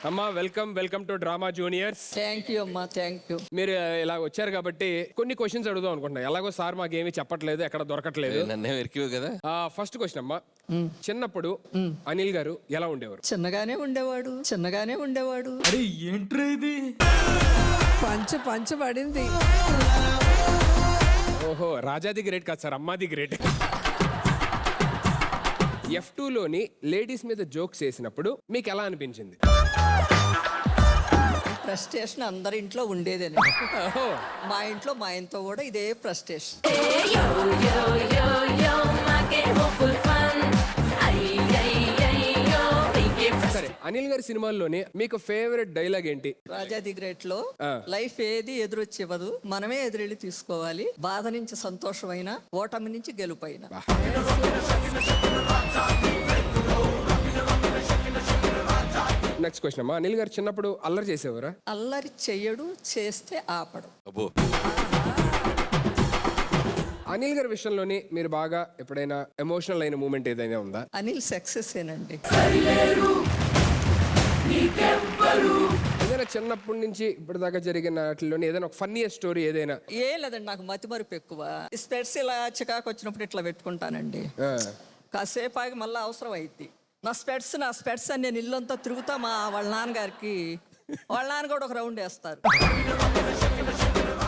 అమ్మా welcome to drama juniors. Thank you అమ్మా, thank you. మీరు ఇలా వచ్చారు కాబట్టి కొన్ని క్వశ్చన్స్ అడుగుదాం అనుకుంటున్నా. ఎలాగో సార్ మాకేమీ చెప్పట్లేదు, ఎక్కడ దొరకట్లేదు. నన్నే వెరికివు కదా. ఫస్ట్ క్వశ్చన్ అమ్మా, చిన్నప్పుడు అనిల్ గారు ఎలా ఉండేవారు? చిన్నగానే ఉండేవాడు. అరే ఏంట్రా ఇది? పంచ పడింది. ఓహో, రాజాది గ్రేట్ కాదు సార్, అమ్మాది గ్రేట్. F2లోని లేడీస్ మీద జోక్స్ వేసినప్పుడు మీకు ఎలా అనిపించింది? ఫ్రస్ట్రేషన్ అందరి ఇంట్లో ఉండేదేనే. ఓహో, మా ఇంట్లో మా ఆయనతో కూడా ఇదే ఫ్రస్ట్రేషన్. సరే, అనిల్ గారి సినిమాల్లోని మీకు ఫేవరెట్ డైలాగ్ ఏంటి? రాజాది గ్రేట్ లో లైఫ్ ఏది ఎదురొచ్చివ్వదు, మనమే ఎదురెళ్ళి తీసుకోవాలి. బాధ నుంచి సంతోషమైన, ఓటమి నుంచి గెలుపైన. నెక్స్ట్ క్వశ్చన్ అమ్మా, అనిల్ గారు చిన్నప్పుడు అల్లరి చేసేవారా? అల్లరి చెయ్యడు, చేస్తే ఆపడు. అబ్బో, అనిల్ గారి విషయంలోని మీరు బాగా ఎప్పుడైనా ఎమోషనల్ అయిన మూమెంట్ ఏదైనా ఉందా? అనిల్ సక్సెస్ ఏనండి. ఏదైనా చిన్నప్పటి నుంచి ఇప్పటిదాకా జరిగిన వాటిలోని ఏదైనా ఒక ఫన్నీయెస్ట్ స్టోరీ ఏదైనా? లేదండి, నాకు మతిమరుపు ఎక్కువ. స్పెట్స్ ఇలా చికాకు వచ్చినప్పుడు ఇట్లా పెట్టుకుంటానండి. కాసేపు ఆగి మళ్ళీ అవసరం అయింది. నా స్పెట్స్ అని నేను ఇల్లంతా తిరుగుతా. వాళ్ళ నాన్నగారికి వాళ్ళ నాన్న కూడా ఒక రౌండ్ వేస్తారు.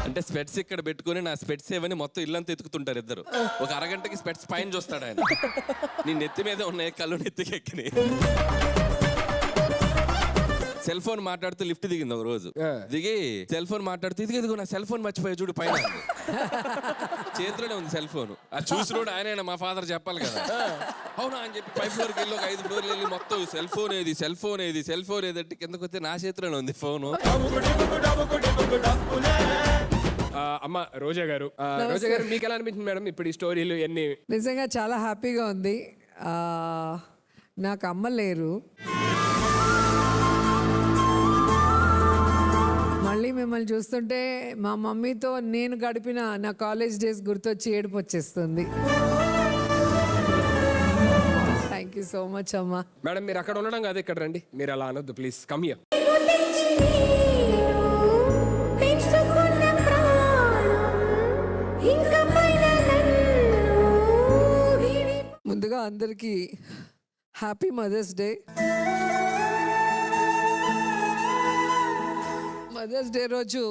అంటే స్పెట్స్ ఇక్కడ పెట్టుకుని నా స్పెట్స్ ఏవని మొత్తం ఇల్లంతా ఎత్తుకుతుంటారు ఇద్దరు. ఒక అరగంటకి స్పెట్స్ పైన చూస్తాడు ఆయన. నీ నెత్తి మీద ఉన్నాయి, కళ్ళు నెత్తికి ఎక్కినాయి. సెల్ ఫోన్ మాట్లాడుతూ లిఫ్ట్ దిగింది ఒక రోజు. దిగి సెల్ ఫోన్ మాట్లాడుతూ ఇదిగో నా సెల్ ఫోన్ మర్చిపోయా చూడు పైన. చేతిలోనే ఉంది సెల్ ఫోన్. ఆ చూసినోడు ఆయన మా ఫాదర్ చెప్పాలి కదా. అవునా అని చెప్పి 5 ఫ్లోర్కి వెళ్ళి ఒక 5 ఫ్లోర్లు వెళ్ళి మొత్తం సెల్ ఫోన్ ఏదంటే కిందకు వస్తే నా చేతిలోనే ఉంది ఫోను. అమ్మ రోజా గారు మీకు ఎలా అనిపించింది మేడం ఇప్పుడు ఈ స్టోరీలు ఎన్ని? నిజంగా చాలా హ్యాపీగా ఉంది. నాకు అమ్మ లేరు. మళ్ళీ మిమ్మల్ని చూస్తుంటే మా మమ్మీతో నేను గడిపిన నా కాలేజ్ డేస్ గుర్తొచ్చి ఏడుపు వచ్చేస్తుంది. థ్యాంక్ యూ సో మచ్ అమ్మా. మేడం మీరు అక్కడ ఉండడం కాదు, ఇక్కడ రండి. మీరు అలా అనొద్దు ప్లీజ్, కమ్ హియర్. ముందుగా అందరికీ happy Mother's Day. Mother's Day రోజు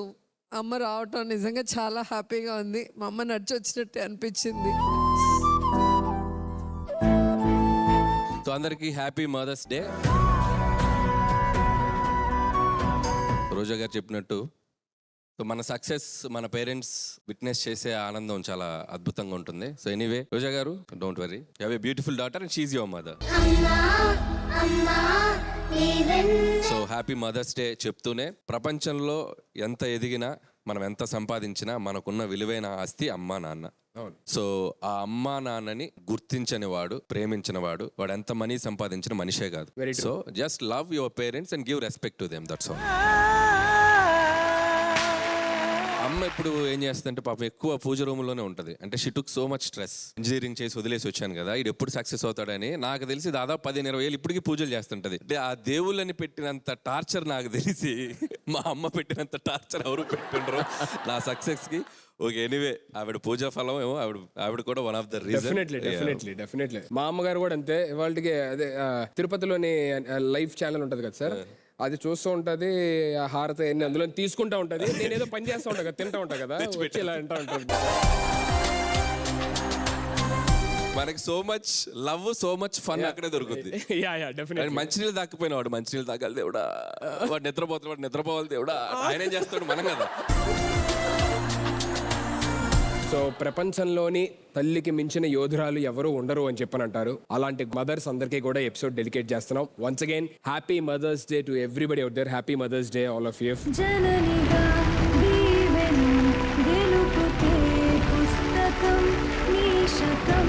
అమ్మ రావటం నిజంగా చాలా హ్యాపీగా ఉంది. మా అమ్మ నడిచి వచ్చినట్టే అనిపించింది. సో అందరికీ హ్యాపీ మదర్స్ డే. రోజా గారు చెప్పినట్టు సో మన సక్సెస్ మన పేరెంట్స్ విట్నెస్ చేసే ఆనందం చాలా అద్భుతంగా ఉంటుంది. So anyway Roja garu, don't worry, you have a beautiful daughter and she is your mother. So happy Mother's Day చెప్తూనే, ప్రపంచంలో ఎంత ఎదిగినా మనం ఎంత సంపాదించినా మనకున్న విలువైన ఆస్తి అమ్మా నాన్న. సో ఆ అమ్మా నాన్నని గుర్తించని వాడు, ప్రేమించిన వాడు ఎంత మనీ సంపాదించిన మనిషే కాదు. So just love your parents and give respect to them, that's all. అమ్మ ఇప్పుడు ఏం చేస్తుందంటే పాపం ఎక్కువ పూజ రూమ్లోనే ఉంటుంది. అంటే she took so much stress. Engineering చేసి వదిలేసి వచ్చాను కదా, ఇది ఎప్పుడు సక్సెస్ అవుతాడని. నాకు తెలిసి దాదాపు 15-20 ఏళ్ళు ఇప్పటికీ పూజలు చేస్తుంటది. అంటే ఆ దేవుళ్ళని పెట్టినంత టార్చర్ నాకు తెలిసి మా అమ్మ పెట్టినంత టార్చర్ ఎవరు పెట్టిండ్రు నా సక్సెస్ కి. ఓకే, ఎనీవే ఆవిడ పూజా ఫలం ఏమో, ఆవిడ కూడా one of the reason. Definitely మా అమ్మగారు కూడా అంతే. ఇవాళకి అదే తిరుపతిలోని లైవ్ ఛానల్ ఉంటుంది కదా సార్, అది చూస్తూ ఉంటది. హారతి అందులో తీసుకుంటా ఉంటది. నేనేదో పని చేస్తూ ఉంటా కదా, తింటా ఉంటా కదా, వచ్చి ఇలా అంటా ఉంటుంది. మనకి so much love, so much fun అక్కడే దొరుకుతుంది. మంచినీళ్ళు తాకపోయినవాడు మంచినీళ్ళు తాగాలి దేవుడా, వాడు నిద్రపోవాలి దేవుడా, ఆయన ఏం చేస్తాడు మనం కదా. సో ప్రపంచంలోని తల్లికి మించిన యోధురాలు ఎవరు ఉండరు అని చెప్పని అంటారు. అలాంటి మదర్స్ అందరికీ కూడా ఎపిసోడ్ డెడికేట్ చేస్తున్నాం. Once again happy Mother's Day to everybody out there. Happy Mother's Day all of you. జననిగా దీవెను గెలుపుతే పుస్తకం నీ శకం.